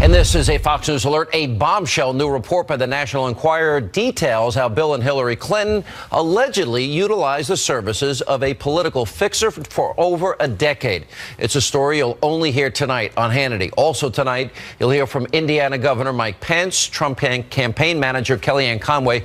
And this is a Fox News alert. A bombshell new report by the National Enquirer details how Bill and Hillary Clinton allegedly utilized the services of a political fixer for over a decade. It's a story you'll only hear tonight on Hannity. Also tonight, you'll hear from Indiana Governor Mike Pence, Trump campaign manager Kellyanne Conway.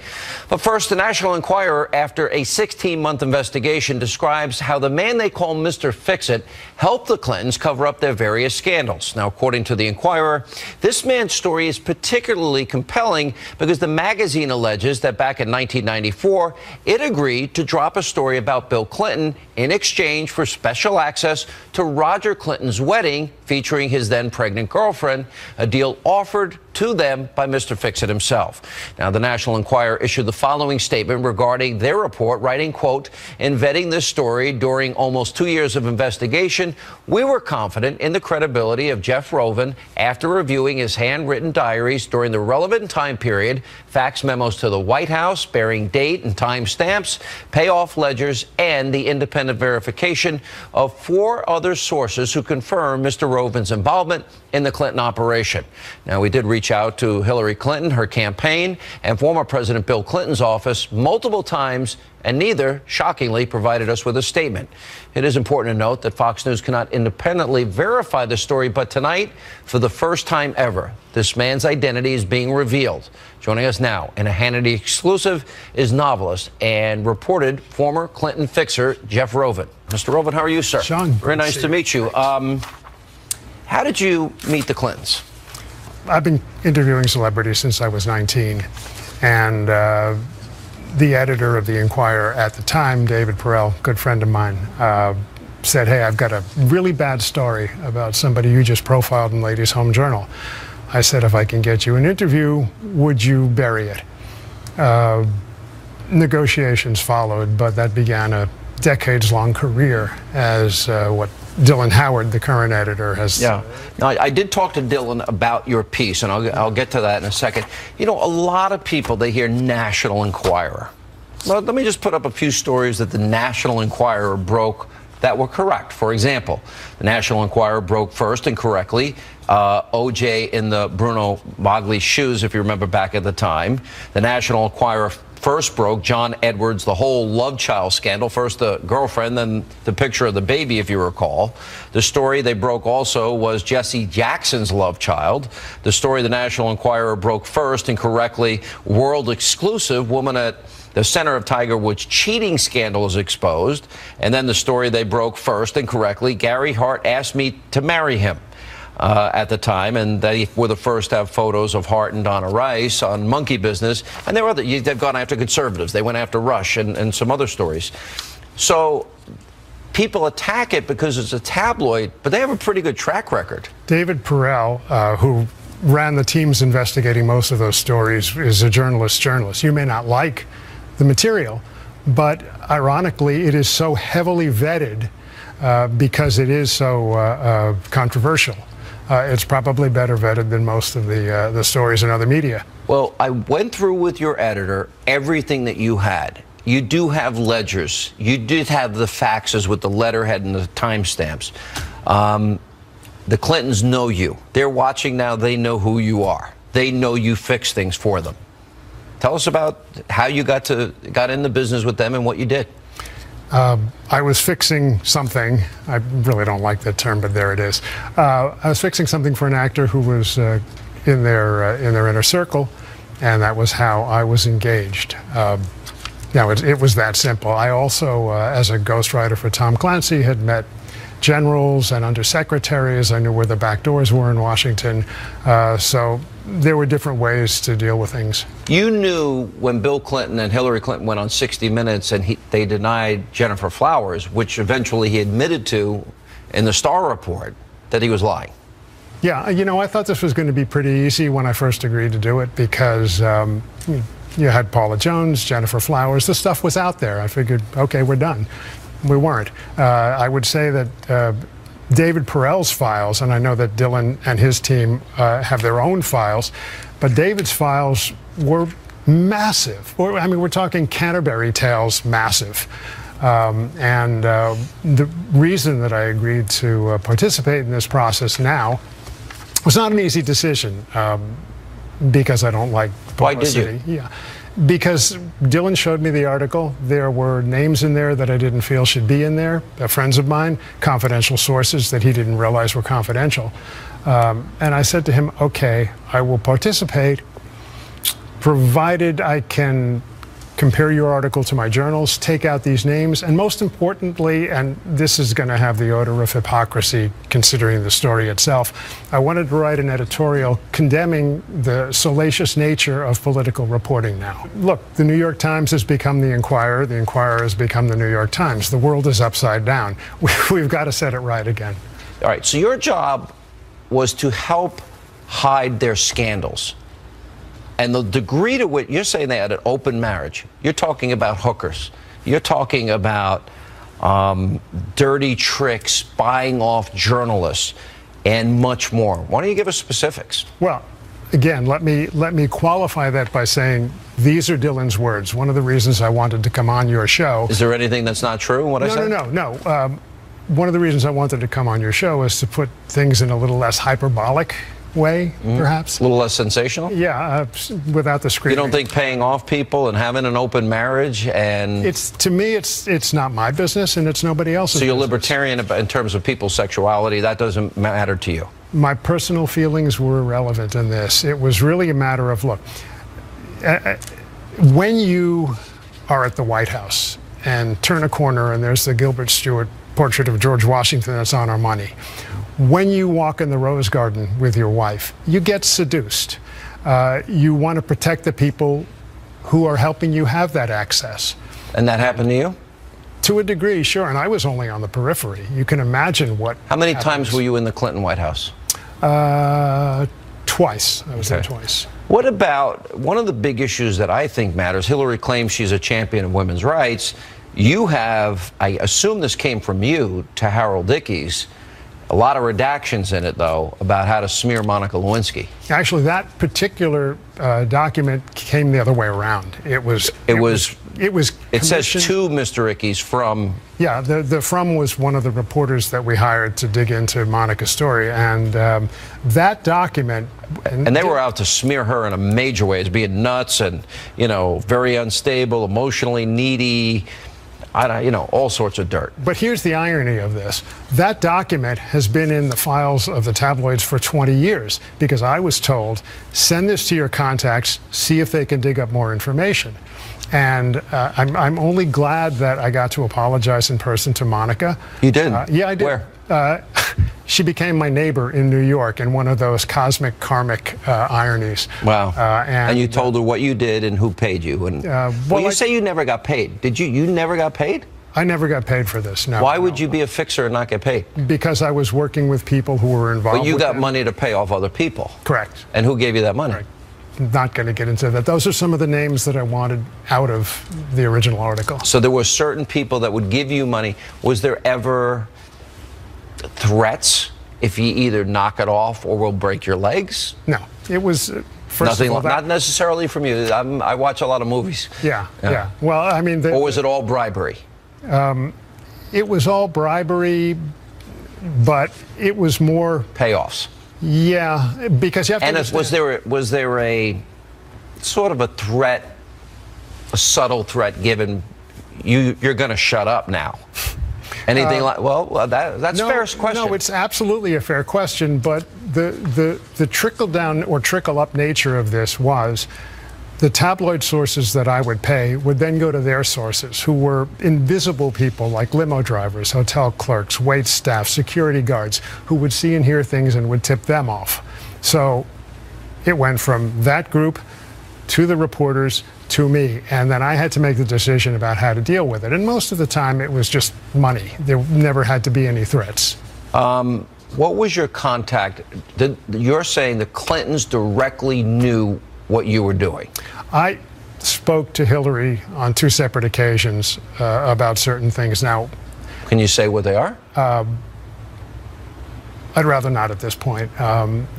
But first, the National Enquirer, after a 16-month investigation, describes how the man they call Mr. Fix-It helped the Clintons cover up their various scandals. Now, according to the Enquirer, this man's story is particularly compelling because the magazine alleges that back in 1994, it agreed to drop a story about Bill Clinton in exchange for special access to Roger Clinton's wedding featuring his then pregnant girlfriend, a deal offered to them by Mr. Fix-It himself. Now, the National Enquirer issued the following statement regarding their report, writing, quote, "In vetting this story during almost 2 years of investigation, we were confident in the credibility of Jeff Rovin after reviewing his handwritten diaries during the relevant time period, fax memos to the White House bearing date and time stamps, payoff ledgers, and the independent verification of 4 other sources who confirmed Mr. Rovin's involvement in the Clinton operation." Now, we did reach out to Hillary Clinton, her campaign, and former President Bill Clinton's office multiple times, and neither, shockingly, provided us with a statement. It is important to note that Fox News cannot independently verify the story, but tonight, for the first time ever, this man's identity is being revealed. Joining us now in a Hannity exclusive is novelist and reported former Clinton fixer Jeff Rovin. Mr. Rovin, how are you, sir? Sean. Very nice to meet you. How did you meet the Clintons? I've been interviewing celebrities since I was 19, and the editor of the Enquirer at the time, David Perell, good friend of mine, said, "Hey, I've got a really bad story about somebody you just profiled in Ladies' Home Journal." I said, "If I can get you an interview, would you bury it?" Negotiations followed, but that began a decades-long career as what Dylan Howard, the current editor, has. Yeah. Now, I did talk to Dylan about your piece, and I'll get to that in a second. You know, a lot of people, they hear National Enquirer. Well, let me just put up a few stories that the National Enquirer broke that were correct. For example, the National Enquirer broke first and correctly OJ in the Bruno Magli shoes, if you remember back at the time. The National Enquirer first broke John Edwards, the whole love child scandal. First the girlfriend, then the picture of the baby, if you recall. The story they broke also was Jesse Jackson's love child. The story the National Enquirer broke first and correctly, world exclusive, woman at the center of Tiger Woods' cheating scandal is exposed. And then the story they broke first and correctly, Gary Hart asked me to marry him. At the time, and they were the first to have photos of Hart and Donna Rice on Monkey Business, and there were other, they've gone after conservatives. They went after Rush and some other stories. So people attack it because it's a tabloid, but they have a pretty good track record. David Perell, who ran the teams investigating most of those stories, is a journalist. You may not like the material, but ironically, it is so heavily vetted because it is so controversial. It's probably better vetted than most of the stories in other media. Well, I went through with your editor everything that you had. You do have ledgers. You did have the faxes with the letterhead and the timestamps. The Clintons know you. They're watching now. They know who you are. They know you fix things for them. Tell us about how you got in the business with them and what you did. I was fixing something. I really don't like that term, but there it is. I was fixing something for an actor who was in their inner circle, and that was how I was engaged. Now, it was that simple. I also, as a ghostwriter for Tom Clancy, had met generals and undersecretaries. I knew where the back doors were in Washington. So there were different ways to deal with things. You knew when Bill Clinton and Hillary Clinton went on 60 Minutes and they denied Jennifer Flowers, which eventually he admitted to in the Starr report, that he was lying. Yeah, you know, I thought this was going to be pretty easy when I first agreed to do it because you had Paula Jones, Jennifer Flowers. The stuff was out there. I figured, okay, we're done. We weren't. I would say that David Perell's files, and I know that Dylan and his team have their own files, but David's files were massive. I mean, we're talking Canterbury Tales massive. The reason that I agreed to participate in this process now was not an easy decision because I don't like publicity. Why did you? Yeah. Because Dylan showed me the article. There were names in there that I didn't feel should be in there, friends of mine, confidential sources that he didn't realize were confidential. And I said to him, okay, I will participate, provided I can compare your article to my journals, take out these names, and most importantly, and this is going to have the odor of hypocrisy considering the story itself, I wanted to write an editorial condemning the salacious nature of political reporting now. Look, the New York Times has become the Inquirer has become the New York Times. The world is upside down. We've got to set it right again. All right, so your job was to help hide their scandals. And the degree to which you're saying they had an open marriage, you're talking about hookers, you're talking about dirty tricks, buying off journalists, and much more. Why don't you give us specifics? Well, again, let me qualify that by saying these are Dylan's words. One of the reasons I wanted to come on your show. Is there anything that's not true in what I said? No. One of the reasons I wanted to come on your show is to put things in a little less hyperbolic way, perhaps. A little less sensational? Yeah, without the screaming. You don't think paying off people and having an open marriage and... To me, it's not my business and it's nobody else's So you're business. libertarian in terms of people's sexuality. That doesn't matter to you? My personal feelings were irrelevant in this. It was really a matter of, look, when you are at the White House and turn a corner and there's the Gilbert Stuart portrait of George Washington that's on our money, when you walk in the Rose Garden with your wife, you get seduced. You want to protect the people who are helping you have that access. And that happened to you? To a degree, sure. And I was only on the periphery. You can imagine what How many times were you in the Clinton White House? Twice. I was there twice. What about one of the big issues that I think matters? Hillary claims she's a champion of women's rights. You have, I assume this came from you to Harold Ickes, a lot of redactions in it, though, about how to smear Monica Lewinsky. Actually, that particular document came the other way around. It says to Mr. Ickes from. Yeah, the from was one of the reporters that we hired to dig into Monica's story, and that document. And they were out to smear her in a major way as being nuts and, very unstable, emotionally needy. All sorts of dirt. But here's the irony of this. That document has been in the files of the tabloids for 20 years because I was told, send this to your contacts, see if they can dig up more information. And I'm only glad that I got to apologize in person to Monica. You did? Yeah, I did. Where? She became my neighbor in New York in one of those cosmic karmic ironies. Wow. And you told her what you did and who paid you. And you say you never got paid. Did you? You never got paid? I never got paid for this, no. Why would you be a fixer and not get paid? Because I was working with people who were involved. But you got money to pay off other people. Correct. And who gave you that money? Right. Not going to get into that. Those are some of the names that I wanted out of the original article. So there were certain people that would give you money. Was there ever threats if you either knock it off or we'll break your legs? No, it was first nothing. of all, not necessarily from you. I watch a lot of movies. Yeah. Well, I mean, or was it all bribery? It was all bribery, but it was more payoffs. Yeah, because you have to. And was there a sort of a threat, a subtle threat given? You're going to shut up now. Anything like? Well, that's a fair question. No, it's absolutely a fair question. But the trickle down or trickle up nature of this was the tabloid sources that I would pay would then go to their sources, who were invisible people like limo drivers, hotel clerks, wait staff, security guards, who would see and hear things and would tip them off. So it went from that group to the reporters to me, and then I had to make the decision about how to deal with it. And most of the time it was just money. There never had to be any threats. What was your contact? You're saying the Clintons directly knew what you were doing? I spoke to Hillary on 2 separate occasions about certain things. Now, can you say what they are? I'd rather not at this point.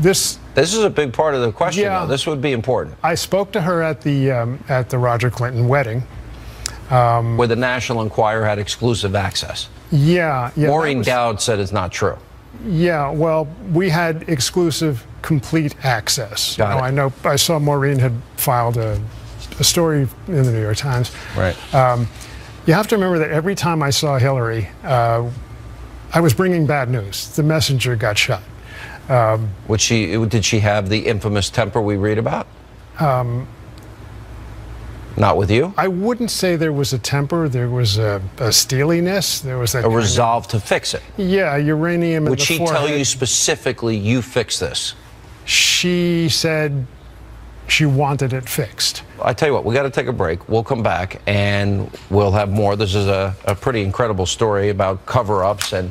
This is a big part of the question, though. This would be important. I spoke to her at the Roger Clinton wedding. Where the National Enquirer had exclusive access. Yeah. Maureen Dowd said it's not true. Yeah, well, we had exclusive, complete access. Got it. I know. I saw Maureen had filed a story in the New York Times. Right. You have to remember that every time I saw Hillary, I was bringing bad news. The messenger got shot. Did she have the infamous temper we read about? Not with you? I wouldn't say there was a temper. There was a steeliness. There was a resolve to fix it. Yeah, uranium in the forehead. Would she tell you specifically, you fix this? She said she wanted it fixed. I tell you what, we got to take a break. We'll come back and we'll have more. This is a pretty incredible story about cover-ups and,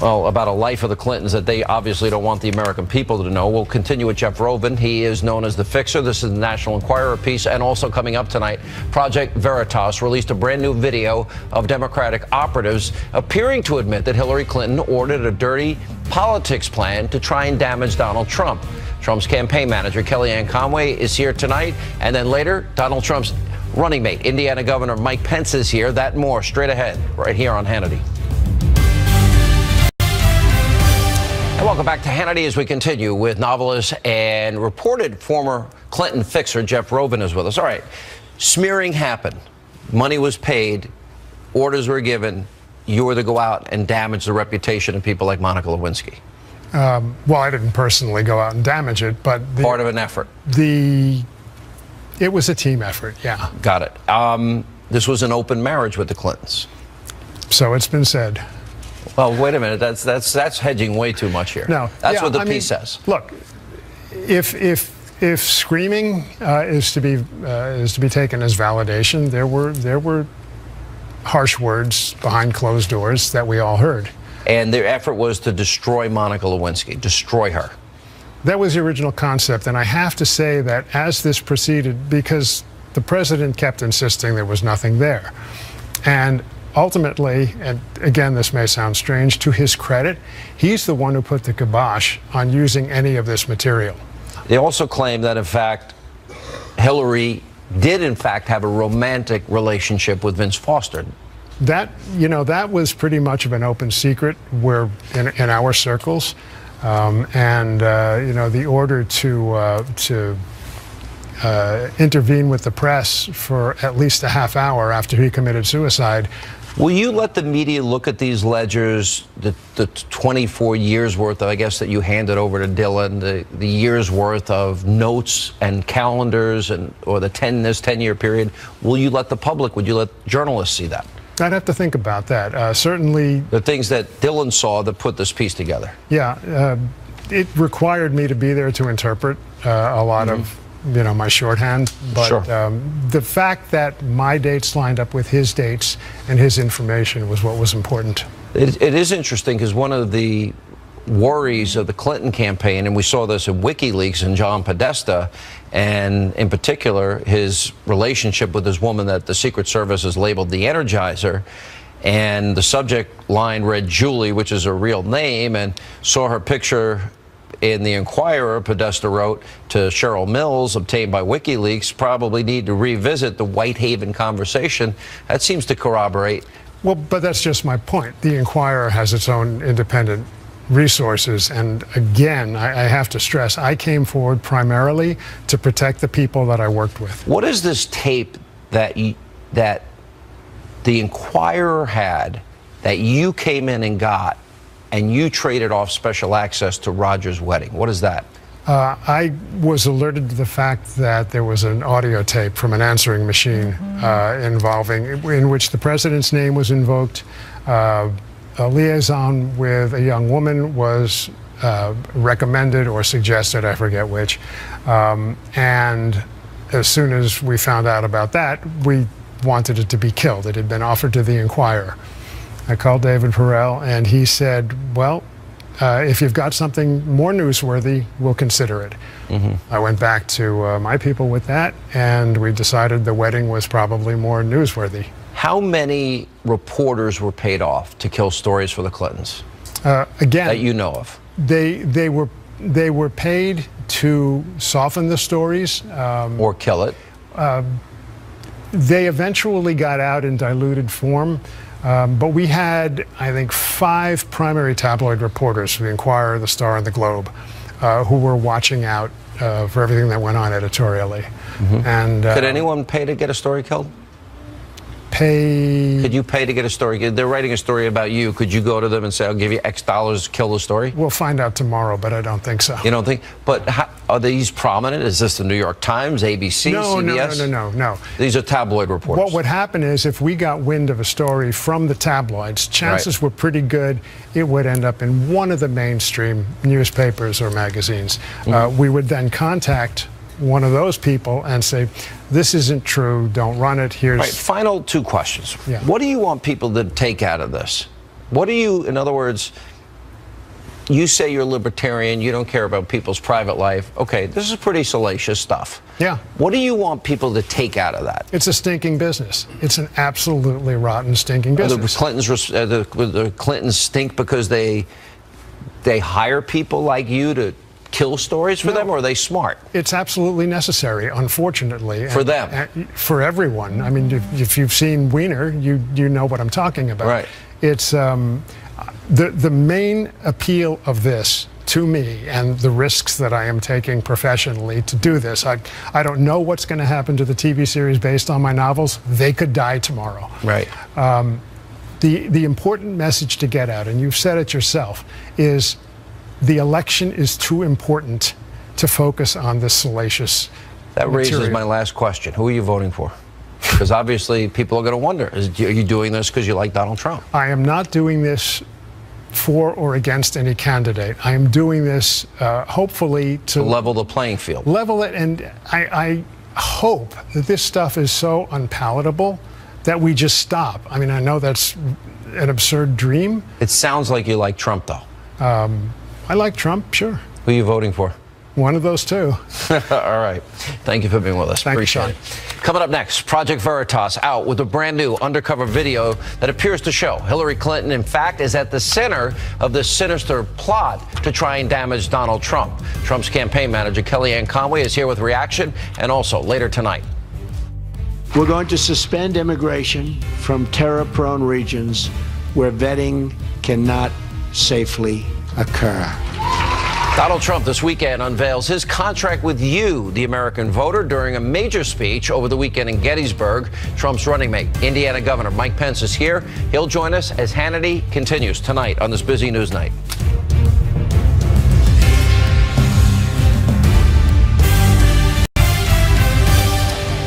well, about a life of the Clintons that they obviously don't want the American people to know. We'll continue with Jeff Rovin. He is known as the Fixer. This is the National Enquirer piece. And also coming up tonight, Project Veritas released a brand new video of Democratic operatives appearing to admit that Hillary Clinton ordered a dirty politics plan to try and damage Donald Trump. Trump's campaign manager, Kellyanne Conway, is here tonight. And then later, Donald Trump's running mate, Indiana Governor Mike Pence, is here. That and more straight ahead, right here on Hannity. And welcome back to Hannity as we continue with novelist and reported former Clinton fixer Jeff Rovin is with us. All right, smearing happened. Money was paid. Orders were given. You were to go out and damage the reputation of people like Monica Lewinsky. Well, I didn't personally go out and damage it, but part of an effort. It was a team effort, yeah. Got it. This was an open marriage with the Clintons. So it's been said. Well, wait a minute. That's hedging way too much here. No, that's what the piece says. Look, if screaming is to be taken as validation, there were harsh words behind closed doors that we all heard. And their effort was to destroy Monica Lewinsky, destroy her. That was the original concept, and I have to say that as this proceeded, because the president kept insisting there was nothing there, and ultimately, and again, this may sound strange, to his credit, he's the one who put the kibosh on using any of this material. They also claim that, in fact, Hillary did, in fact, have a romantic relationship with Vince Foster. That was pretty much of an open secret in our circles. The order to intervene with the press for at least a half hour after he committed suicide. Will you let the media look at these ledgers, the 24 years worth, I guess, that you handed over to Dylan, the years worth of notes and calendars, or this 10-year period? Will you let the public, would you let journalists see that? I'd have to think about that. Certainly. The things that Dylan saw that put this piece together. Yeah, it required me to be there to interpret a lot of my shorthand, but sure. The fact that my dates lined up with his dates and his information was what was important. It is interesting because one of the worries of the Clinton campaign, and we saw this in WikiLeaks and John Podesta, and in particular his relationship with this woman that the Secret Service has labeled the Energizer, and the subject line read Julie, which is a real name, and saw her picture in the Enquirer. Podesta wrote to Cheryl Mills, obtained by WikiLeaks, probably need to revisit the Whitehaven conversation. That seems to corroborate. Well, but that's just my point. The Enquirer has its own independent resources, and again, I have to stress, I came forward primarily to protect the people that I worked with. What is this tape that the Enquirer had that you came in and got, and you traded off special access to Roger's wedding? What is that? I was alerted to the fact that there was an audio tape from an answering machine in which the president's name was invoked. A liaison with a young woman was recommended or suggested, I forget which. And as soon as we found out about that, we wanted it to be killed. It had been offered to the Enquirer. I called David Perel, and he said, well, if you've got something more newsworthy, we'll consider it. I went back to my people with that, and we decided the wedding was probably more newsworthy. How many reporters were paid off to kill stories for the Clintons? Again, that you know of. They were paid to soften the stories. Or kill it. They eventually got out in diluted form. But we had, I think, 5 primary tabloid reporters, the Inquirer, the Star, and the Globe, who were watching out for everything that went on editorially. And could anyone pay to get a story killed? Pay? Could you pay to get a story? They're writing a story about you. Could you go to them and say, I'll give you X dollars to kill the story? We'll find out tomorrow, but I don't think so. You don't think? But how, are these prominent? Is this the New York Times, ABC, CBS? No. These are tabloid reporters. What would happen is if we got wind of a story from the tabloids, chances were pretty good it would end up in one of the mainstream newspapers or magazines. We would then contact one of those people and say, this isn't true, don't run it, here's... Right, final 2 questions. Yeah. What do you want people to take out of this? What do you, in other words, you say you're libertarian, you don't care about people's private life. Okay, this is pretty salacious stuff. Yeah. What do you want people to take out of that? It's a stinking business. It's an absolutely rotten, stinking business. The Clintons stink because they hire people like you to kill stories for them, or are they smart? It's absolutely necessary, unfortunately. For them? For everyone. I mean, if you've seen Wiener, you know what I'm talking about. Right. It's the main appeal of this to me, and the risks that I am taking professionally to do this. I don't know what's going to happen to the TV series based on my novels. They could die tomorrow. Right. The important message to get out, and you've said it yourself, is the election is too important to focus on this salacious That raises material. my last question. Who are you voting for? Because obviously people are going to wonder, are you doing this because you like Donald Trump? I am not doing this for or against any candidate. I am doing this hopefully to level the playing field. Level it, and I hope that this stuff is so unpalatable that we just stop. I mean, I know that's an absurd dream. It sounds like you like Trump, though. I like Trump, sure. Who are you voting for? One of those two. All right. Thank you for being with us. Appreciate it. Coming up next, Project Veritas out with a brand new undercover video that appears to show Hillary Clinton, in fact, is at the center of this sinister plot to try and damage Donald Trump. Trump's campaign manager, Kellyanne Conway, is here with reaction, and also later tonight. We're going to suspend immigration from terror-prone regions where vetting cannot safely occur. Donald Trump this weekend unveils his contract with you, the American voter, during a major speech over the weekend in Gettysburg. Trump's running mate, Indiana Governor Mike Pence, is here. He'll join us as Hannity continues tonight on this busy news night.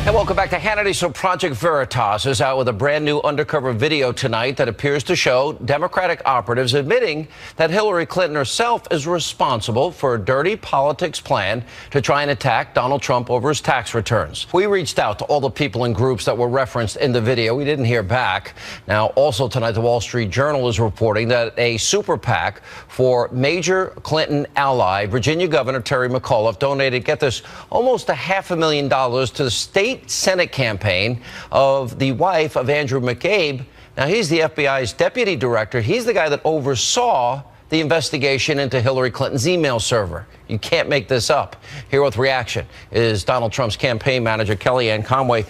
And welcome back to Hannity. So Project Veritas is out with a brand new undercover video tonight that appears to show Democratic operatives admitting that Hillary Clinton herself is responsible for a dirty politics plan to try and attack Donald Trump over his tax returns. We reached out to all the people and groups that were referenced in the video. We didn't hear back. Now, also tonight, the Wall Street Journal is reporting that a super PAC for major Clinton ally, Virginia Governor Terry McAuliffe, donated, get this, almost $500,000 to the state Senate campaign of the wife of Andrew McCabe. Now, he's the FBI's deputy director. He's the guy that oversaw the investigation into Hillary Clinton's email server. You can't make this up. Here with reaction is Donald Trump's campaign manager, Kellyanne Conway.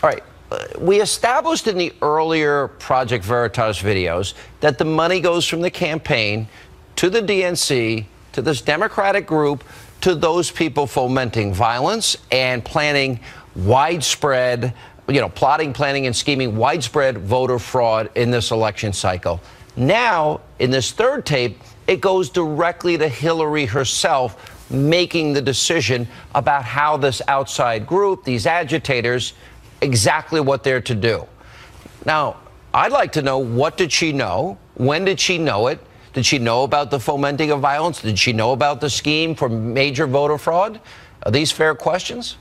All right. We established in the earlier Project Veritas videos that the money goes from the campaign to the DNC, to this Democratic group, to those people fomenting violence and planning widespread, plotting, planning, and scheming widespread voter fraud in this election cycle. Now, in this third tape, it goes directly to Hillary herself making the decision about how this outside group, these agitators, exactly what they're to do. Now, I'd like to know, what did she know? When did she know it? Did she know about the fomenting of violence? Did she know about the scheme for major voter fraud? Are these fair questions?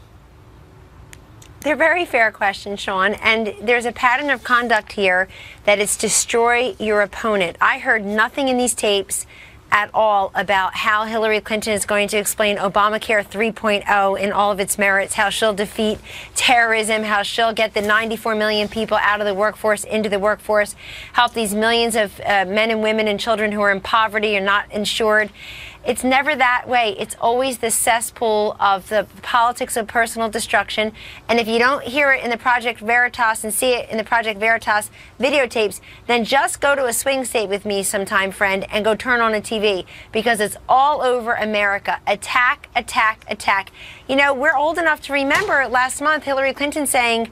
They're very fair questions, Sean, and there's a pattern of conduct here that is destroy your opponent. I heard nothing in these tapes at all about how Hillary Clinton is going to explain Obamacare 3.0 in all of its merits, how she'll defeat terrorism, how she'll get the 94 million people out of the workforce into the workforce, help these millions of men and women and children who are in poverty or not insured. It's never that way. It's always the cesspool of the politics of personal destruction. And if you don't hear it in the Project Veritas and see it in the Project Veritas videotapes, then just go to a swing state with me sometime, friend, and go turn on a TV, because it's all over America. Attack, attack, attack. You know, we're old enough to remember last month Hillary Clinton saying,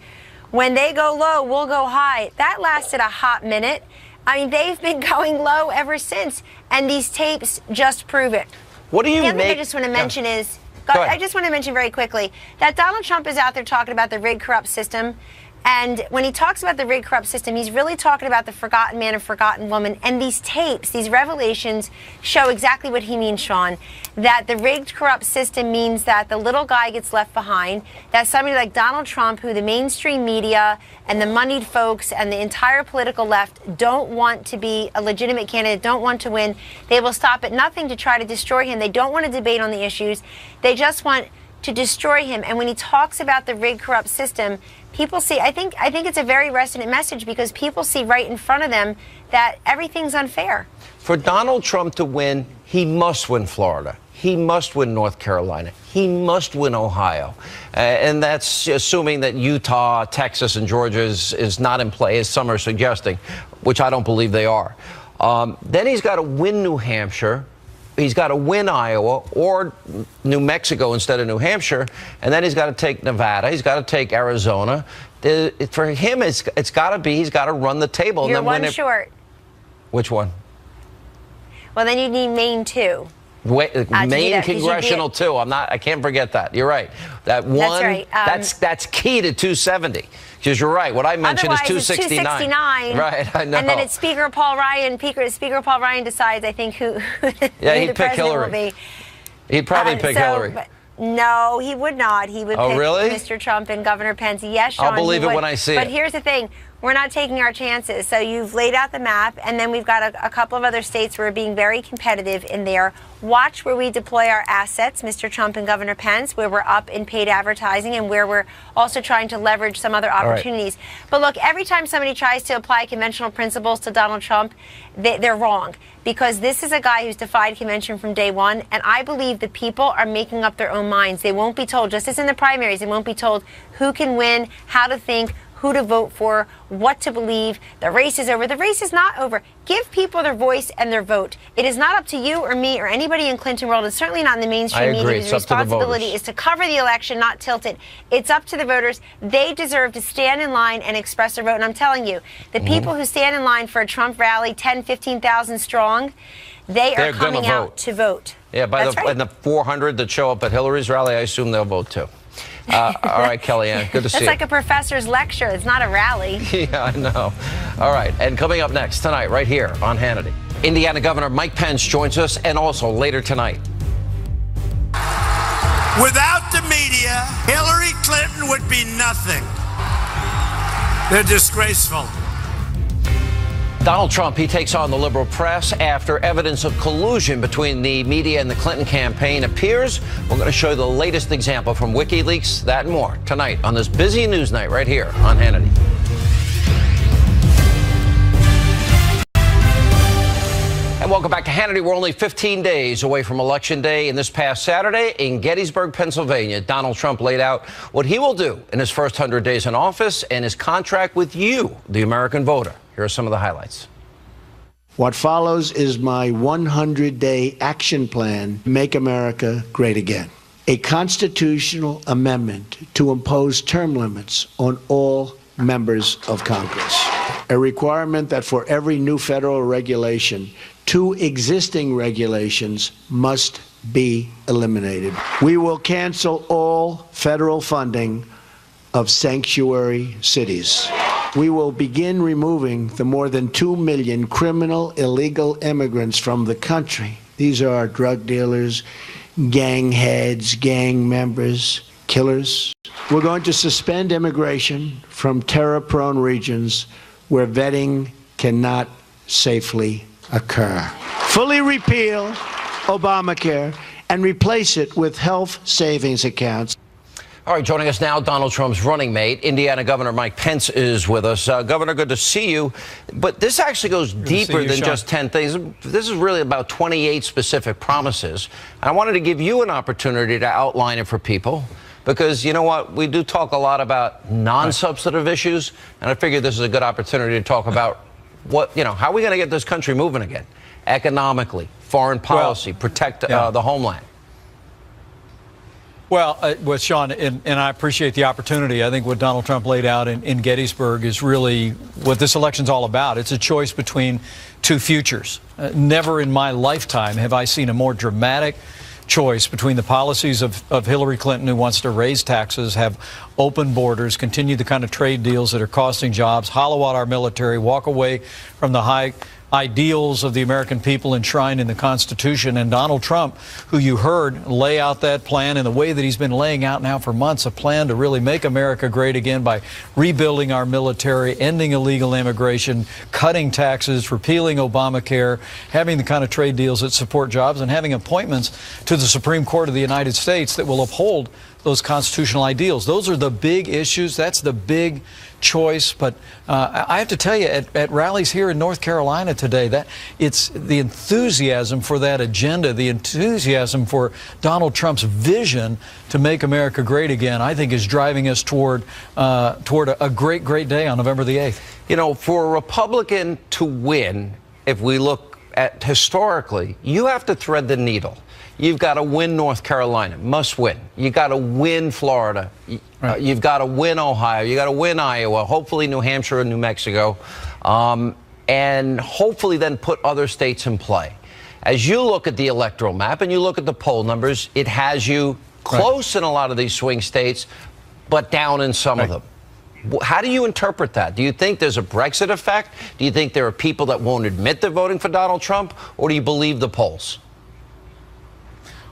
when they go low, we'll go high. That lasted a hot minute. I mean, they've been going low ever since, and these tapes just prove it. What do you make? The other thing I just want to mention is, I just want to mention very quickly that Donald Trump is out there talking about the rigged, corrupt system. And when he talks about the rigged, corrupt system, he's really talking about the forgotten man and forgotten woman. And these tapes, these revelations, show exactly what he means, Sean. That the rigged, corrupt system means that the little guy gets left behind, that somebody like Donald Trump, who the mainstream media and the moneyed folks and the entire political left don't want to be a legitimate candidate, don't want to win. They will stop at nothing to try to destroy him. They don't want to debate on the issues. They just want to destroy him. And when he talks about the rigged, corrupt system, people see, I think it's a very resonant message, because people see right in front of them that everything's unfair. For Donald Trump to win, he must win Florida. He must win North Carolina. He must win Ohio. And that's assuming that Utah, Texas, and Georgia is not in play, as some are suggesting, which I don't believe they are. Then he's got to win New Hampshire. He's got to win Iowa or New Mexico instead of New Hampshire, and then he's got to take Nevada. He's got to take Arizona. For him, it's got to be, he's got to run the table. You're and then one short. Which one? Well, then you need Maine too. Maine congressional too. I can't forget that. You're right. That one. That's right. That's key to 270. Because you're right. What I mentioned is 269. It's 269. Right. I know. And then it's Speaker Paul Ryan. Speaker Paul Ryan decides, I think, who he'd pick Hillary. Will be. He'd probably pick Hillary. No, he would not. He would pick really? Mr. Trump and Governor Pence. Yes, Sean. I'll believe it when I see it. But here's the thing. We're not taking our chances. So you've laid out the map, and then we've got a couple of other states where we're being very competitive in there. Watch where we deploy our assets, Mr. Trump and Governor Pence, where we're up in paid advertising and where we're also trying to leverage some other opportunities. Right. But look, every time somebody tries to apply conventional principles to Donald Trump, they're wrong. Because this is a guy who's defied convention from day one, and I believe the people are making up their own minds. They won't be told, just as in the primaries, they won't be told who can win, how to think, who to vote for, what to believe. The race is over. The race is not over. Give people their voice and their vote. It is not up to you or me or anybody in Clinton world. It's certainly not in the mainstream media. His responsibility is to cover the election, not tilt it. It's up to the voters. They deserve to stand in line and express their vote. And I'm telling you, the people who stand in line for a Trump rally, 10, 15,000 strong, they're coming out to vote. Yeah, and the 400 that show up at Hillary's rally, I assume they'll vote too. All right, Kellyanne, good to see you. It's like a professor's lecture. It's not a rally. Yeah, I know. All right, and coming up next tonight, right here on Hannity, Indiana Governor Mike Pence joins us, and also later tonight. Without the media, Hillary Clinton would be nothing. They're disgraceful. Donald Trump, he takes on the liberal press after evidence of collusion between the media and the Clinton campaign appears. We're going to show you the latest example from WikiLeaks, that and more, tonight on this busy news night right here on Hannity. And welcome back to Hannity. We're only 15 days away from Election Day, and this past Saturday in Gettysburg, Pennsylvania, Donald Trump laid out what he will do in his first 100 days in office and his contract with you, the American voter. Here are some of the highlights. What follows is my 100-day action plan, Make America Great Again. A constitutional amendment to impose term limits on all members of Congress. A requirement that for every new federal regulation, 2 existing regulations must be eliminated. We will cancel all federal funding of sanctuary cities. We will begin removing the more than 2 million criminal illegal immigrants from the country. These are drug dealers, gang heads, gang members, killers. We're going to suspend immigration from terror-prone regions where vetting cannot safely occur. Fully repeal Obamacare and replace it with health savings accounts. All right, joining us now, Donald Trump's running mate, Indiana Governor Mike Pence is with us. Governor, good to see you. But this actually goes deeper than just 10 things. This is really about 28 specific promises. And I wanted to give you an opportunity to outline it for people. Because you know what? We do talk a lot about non-substantive issues. And I figured this is a good opportunity to talk about how are we going to get this country moving again? Economically, foreign policy, protect the homeland. Well, Sean, and I appreciate the opportunity. I think what Donald Trump laid out in Gettysburg is really what this election's all about. It's a choice between two futures. Never in my lifetime have I seen a more dramatic choice between the policies of Hillary Clinton, who wants to raise taxes, have open borders, continue the kind of trade deals that are costing jobs, hollow out our military, walk away from the high ideals of the American people enshrined in the Constitution, and Donald Trump, who you heard lay out that plan in the way that he's been laying out now for months, a plan to really make America great again by rebuilding our military, ending illegal immigration, cutting taxes, repealing Obamacare, having the kind of trade deals that support jobs, and having appointments to the Supreme Court of the United States that will uphold those constitutional ideals. Those are the big issues. That's the big choice. But I have to tell you, at rallies here in North Carolina today, that it's the enthusiasm for that agenda, the enthusiasm for Donald Trump's vision to make America great again, I think is driving us toward a great day on November the 8th. You know, for a Republican to win, if we look at historically, you have to thread the needle. You've got to win North Carolina, must win. You got to win Florida. Right. You've got to win Ohio. You got to win Iowa, hopefully New Hampshire and New Mexico, and hopefully then put other states in play. As you look at the electoral map and you look at the poll numbers, it has you close in a lot of these swing states, but down in some of them. How do you interpret that? Do you think there's a Brexit effect? Do you think there are people that won't admit they're voting for Donald Trump, or do you believe the polls?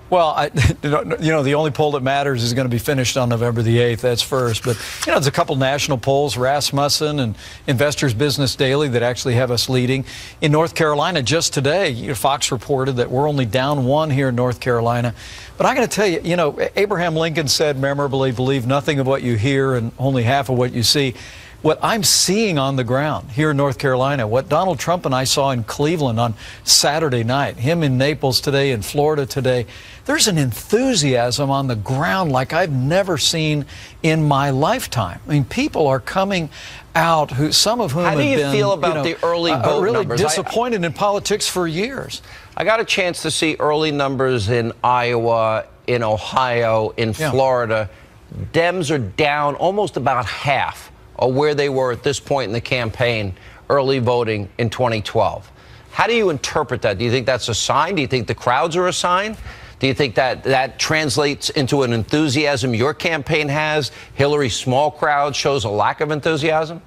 Well, the only poll that matters is going to be finished on November the 8th. That's first. But, there's a couple national polls, Rasmussen and Investors Business Daily, that actually have us leading. In North Carolina, just today, Fox reported that we're only down one here in North Carolina. But I got to tell you, Abraham Lincoln said memorably, believe nothing of what you hear and only half of what you see. What I'm seeing on the ground here in North Carolina, what Donald Trump and I saw in Cleveland on Saturday night, him in Naples today, in Florida today, there's an enthusiasm on the ground like I've never seen in my lifetime. I mean, people are coming out, some of whom have been, how do you feel about the early vote really numbers? Disappointed in politics for years. I got a chance to see early numbers in Iowa, in Ohio, in Florida. Dems are down almost about half of where they were at this point in the campaign, early voting in 2012. How do you interpret that? Do you think that's a sign? Do you think the crowds are a sign? Do you think that translates into an enthusiasm your campaign has? Hillary's small crowd shows a lack of enthusiasm?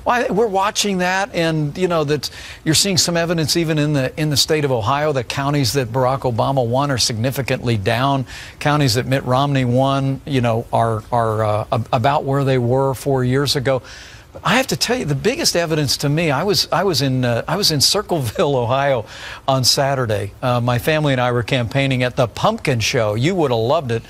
Well, we're watching that, and that you're seeing some evidence even in the state of Ohio that counties that Barack Obama won are significantly down. Counties that Mitt Romney won, are about where they were 4 years ago. But I have to tell you, the biggest evidence to me, I was in Circleville, Ohio, on Saturday. My family and I were campaigning at the Pumpkin Show. You would have loved it.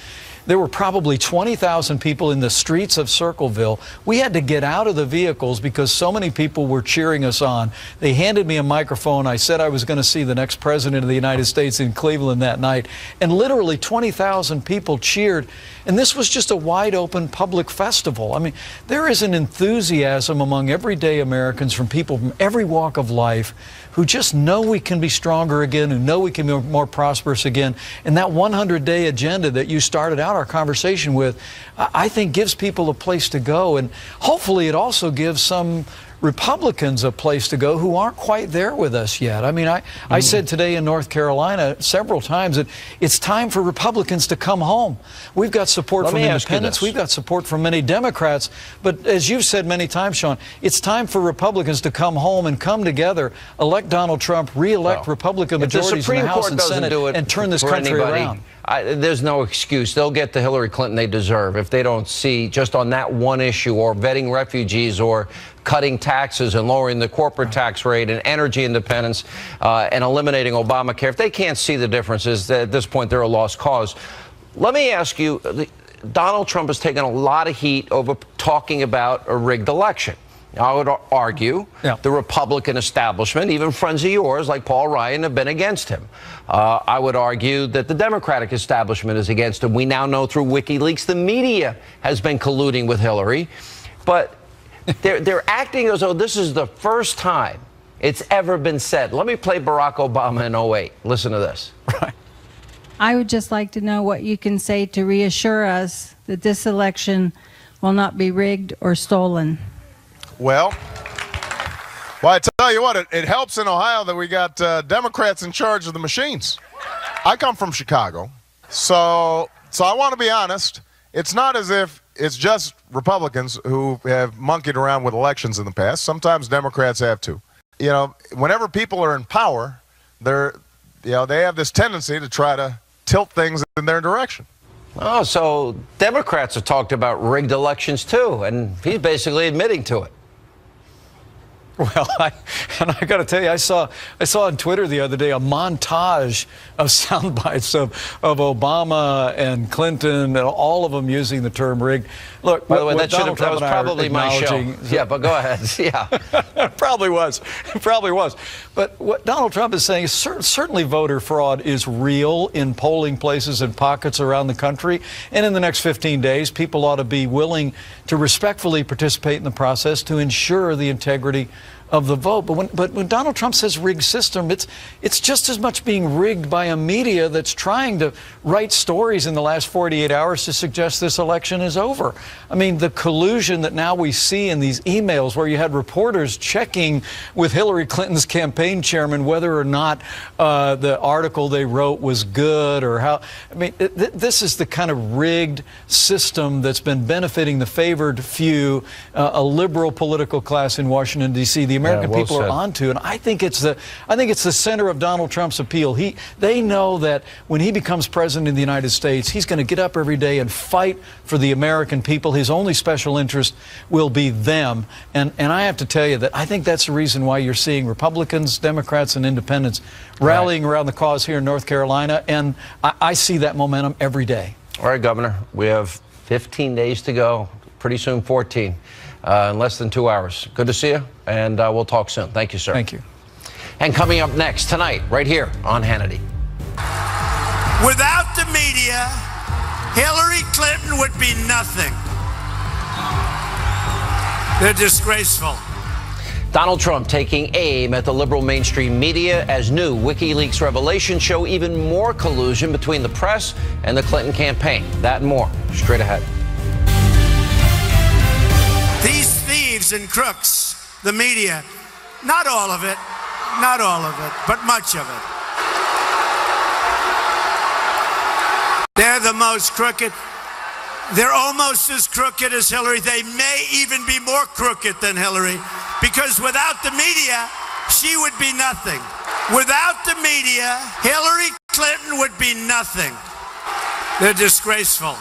There were probably 20,000 people in the streets of Circleville. We had to get out of the vehicles because so many people were cheering us on. They handed me a microphone. I said I was going to see the next president of the United States in Cleveland that night. And literally 20,000 people cheered. And this was just a wide open public festival. I mean, there is an enthusiasm among everyday Americans from people from every walk of life who just know we can be stronger again, who know we can be more prosperous again. And that 100-day agenda that you started out our conversation with, I think gives people a place to go. And hopefully it also gives some Republicans a place to go who aren't quite there with us yet. I mean, I said today in North Carolina several times that it's time for Republicans to come home. We've got support from independents. We've got support from many Democrats. But as you've said many times, Sean, it's time for Republicans to come home and come together, elect Donald Trump, re-elect Republican majorities in the House and Senate, and turn this country around. There's no excuse. They'll get the Hillary Clinton they deserve if they don't see just on that one issue, or vetting refugees, or cutting taxes and lowering the corporate tax rate, and energy independence, and eliminating Obamacare. If they can't see the differences, at this point they're a lost cause. Let me ask you, Donald Trump has taken a lot of heat over talking about a rigged election. I would argue the Republican establishment, even friends of yours like Paul Ryan, have been against him. I would argue that the Democratic establishment is against him. We now know through WikiLeaks the media has been colluding with Hillary. But they're acting as though this is the first time it's ever been said. Let me play Barack Obama in 2008. Listen to this. Right. I would just like to know what you can say to reassure us that this election will not be rigged or stolen. Well, I tell you what, it helps in Ohio that we got Democrats in charge of the machines. I come from Chicago, so I want to be honest. It's not as if it's just Republicans who have monkeyed around with elections in the past. Sometimes Democrats have too. You know, whenever people are in power, they have this tendency to try to tilt things in their direction. Oh, so Democrats have talked about rigged elections too, and he's basically admitting to it. Well, I got to tell you, I saw on Twitter the other day a montage of sound bites of Obama and Clinton and all of them using the term rigged. Look, by the way, that was probably my show. Yeah, but go ahead. Yeah, it probably was. It probably was. But what Donald Trump is saying is certainly voter fraud is real in polling places and pockets around the country. And in the next 15 days, people ought to be willing to respectfully participate in the process to ensure the integrity of the vote. But when Donald Trump says rigged system, it's just as much being rigged by a media that's trying to write stories in the last 48 hours to suggest this election is over. I mean, the collusion that now we see in these emails where you had reporters checking with Hillary Clinton's campaign chairman whether or not the article they wrote was good or how. I mean, this is the kind of rigged system that's been benefiting the favored few, a liberal political class in Washington, D.C. The American people are onto, and I think it's the center of Donald Trump's appeal. They know that when he becomes president of the United States, he's going to get up every day and fight for the American people. His only special interest will be them, and I have to tell you that I think that's the reason why you're seeing Republicans, Democrats, and Independents rallying around the cause here in North Carolina, and I see that momentum every day. All right, Governor, we have 15 days to go. Pretty soon, 14. In less than 2 hours. Good to see you, and we'll talk soon. Thank you, sir. Thank you. And coming up next tonight, right here on Hannity. Without the media, Hillary Clinton would be nothing. They're disgraceful. Donald Trump taking aim at the liberal mainstream media as new WikiLeaks revelations show even more collusion between the press and the Clinton campaign. That and more straight ahead. These thieves and crooks, the media, not all of it, but much of it. They're the most crooked. They're almost as crooked as Hillary. They may even be more crooked than Hillary, because without the media, she would be nothing. Without the media, Hillary Clinton would be nothing. They're disgraceful.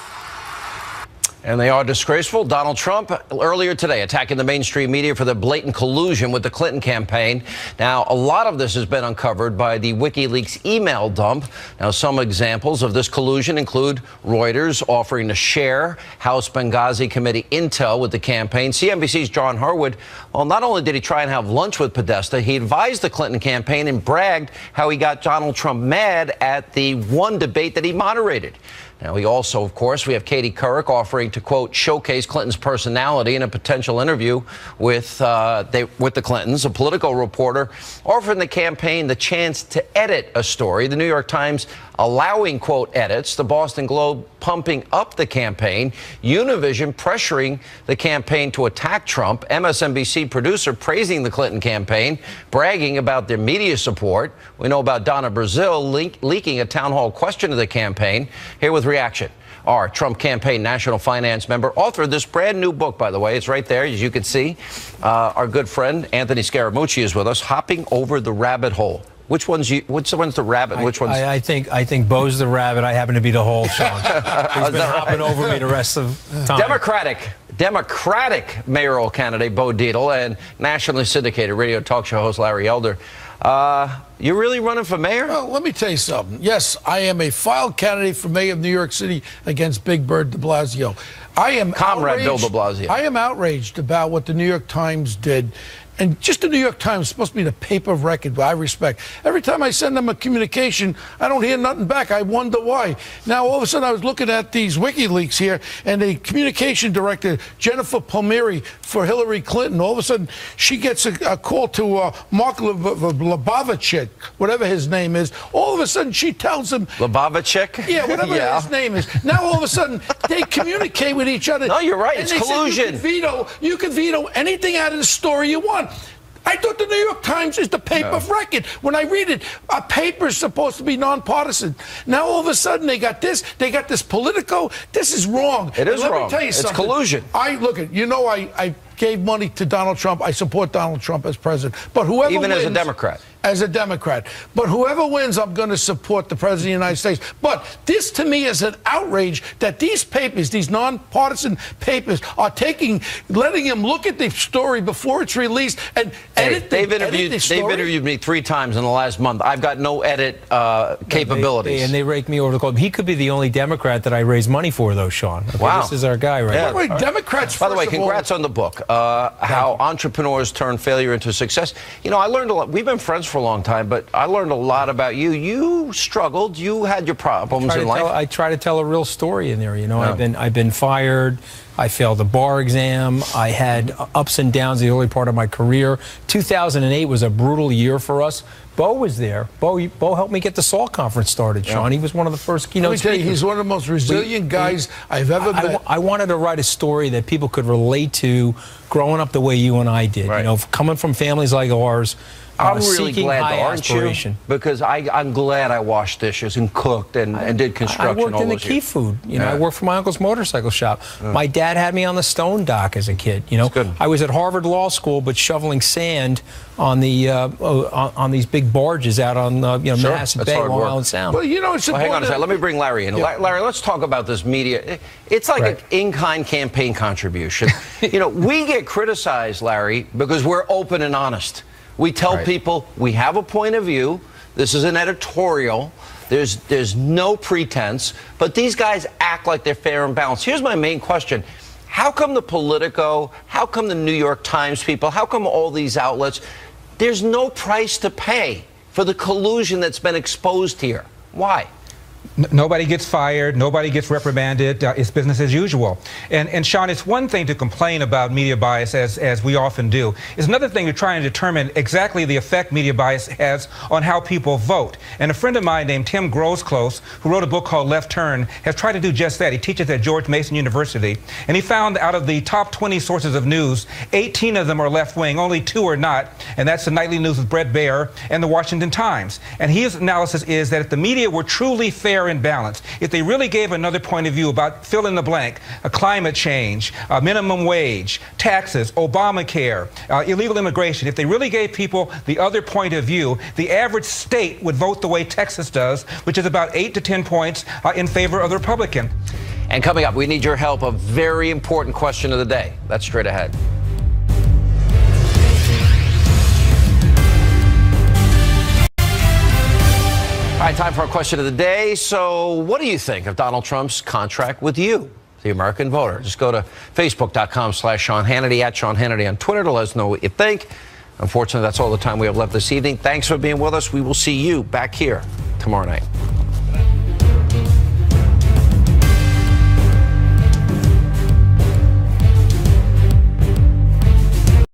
And they are disgraceful. Donald Trump earlier today attacking the mainstream media for the blatant collusion with the Clinton campaign. Now, a lot of this has been uncovered by the WikiLeaks email dump. Now, some examples of this collusion include Reuters offering to share House Benghazi committee intel with the campaign. CNBC's John Harwood, well, not only did he try and have lunch with Podesta, he advised the Clinton campaign and bragged how he got Donald Trump mad at the one debate that he moderated. Now, we also, of course, we have Katie Couric offering to, quote, showcase Clinton's personality in a potential interview with the Clintons. A political reporter offering the campaign the chance to edit a story. The New York Times allowing, quote, edits. The Boston Globe pumping up the campaign. Univision pressuring the campaign to attack Trump. MSNBC producer praising the Clinton campaign, bragging about their media support. We know about Donna Brazile leaking a town hall question to the campaign. Here with reaction, our Trump campaign national finance member, author of this brand new book, by the way. It's right there, as you can see. Our good friend Anthony Scaramucci is with us, hopping over the rabbit hole. Which one's the rabbit? Which one's? I think Bo's the rabbit. I happen to be the hole, Sean. He's been hopping over me the rest of the time. Democratic mayoral candidate Bo Dietl and nationally syndicated radio talk show host Larry Elder. You're really running for mayor? Well, let me tell you something. Yes, I am a filed candidate for mayor of New York City against Big Bird de Blasio. I am Comrade Bill de Blasio. I am outraged about what the New York Times did. And just the New York Times is supposed to be the paper of record, I respect. Every time I send them a communication, I don't hear nothing back. I wonder why. Now, all of a sudden, I was looking at these WikiLeaks here, and the communication director, Jennifer Palmieri, for Hillary Clinton, all of a sudden, she gets a call to Mark Lubavitch, whatever his name is. All of a sudden, she tells him... Lubavitch? Yeah, whatever his name is. Now, all of a sudden, they communicate with each other. No, you're right. It's collusion. You can veto anything out of the story you want. I thought the New York Times is the paper of record. When I read it, a paper is supposed to be nonpartisan. Now all of a sudden they got this Politico. This is wrong. It is wrong. Let me tell you something. It's collusion. I gave money to Donald Trump. I support Donald Trump as president. But whoever Even wins, as a Democrat. As a Democrat. But whoever wins, I'm going to support the President of the United States. But this, to me, is an outrage that these papers, these nonpartisan papers, are letting him look at the story before it's released and edit the story. They've interviewed me 3 times in the last month. I've got no edit capabilities. And they rake me over the coals. He could be the only Democrat that I raise money for, though, Sean. Okay, wow. This is our guy right now. Wait, Democrats, by the way, congrats on the book, How Entrepreneurs Turn Failure into Success. You know, I learned a lot. We've been friends for a long time, but I learned a lot about you. You struggled. You had your problems in life. I try to tell a real story in there. You know, I've been fired. I failed the bar exam. I had ups and downs the early part of my career. 2008 was a brutal year for us. Bo was there. Bo helped me get the SALT conference started, Sean. He was one of the first keynote speakers. He's one of the most resilient guys I've ever met. I wanted to write a story that people could relate to growing up the way you and I did. Right. You know, coming from families like ours. I'm really glad, aren't you? Because I'm glad I washed dishes and cooked and did construction. I worked in the key food. You know, I worked for my uncle's motorcycle shop. My dad had me on the stone dock as a kid. You know, I was at Harvard Law School, but shoveling sand on the on these big barges out on Manhasset Bay, Long Island Sound. Well, you know, it's hang on a second. Let me bring Larry in. Larry, let's talk about this media. It's like an in-kind campaign contribution. You know, we get criticized, Larry, because we're open and honest. We tell people we have a point of view. This is an editorial. There's no pretense. But these guys act like they're fair and balanced. Here's my main question. How come the Politico, how come the New York Times people, how come all these outlets, there's no price to pay for the collusion that's been exposed here? Why? Nobody gets fired. Nobody gets reprimanded. It's business as usual. And Sean, it's one thing to complain about media bias, as we often do. It's another thing to try and determine exactly the effect media bias has on how people vote. And a friend of mine named Tim Grosclose, who wrote a book called Left Turn, has tried to do just that. He teaches at George Mason University. And he found out of the top 20 sources of news, 18 of them are left-wing, only 2 are not. And that's the Nightly News with Bret Baier and the Washington Times. And his analysis is that if the media were truly fair and balanced, if they really gave another point of view about fill in the blank, climate change, minimum wage, taxes, Obamacare, illegal immigration, if they really gave people the other point of view, the average state would vote the way Texas does, which is about 8 to 10 points in favor of the Republican. And coming up, we need your help. A very important question of the day. That's straight ahead. All right, time for our question of the day. So what do you think of Donald Trump's contract with you, the American voter? Just go to Facebook.com/Sean Hannity, at Sean Hannity on Twitter to let us know what you think. Unfortunately, that's all the time we have left this evening. Thanks for being with us. We will see you back here tomorrow night.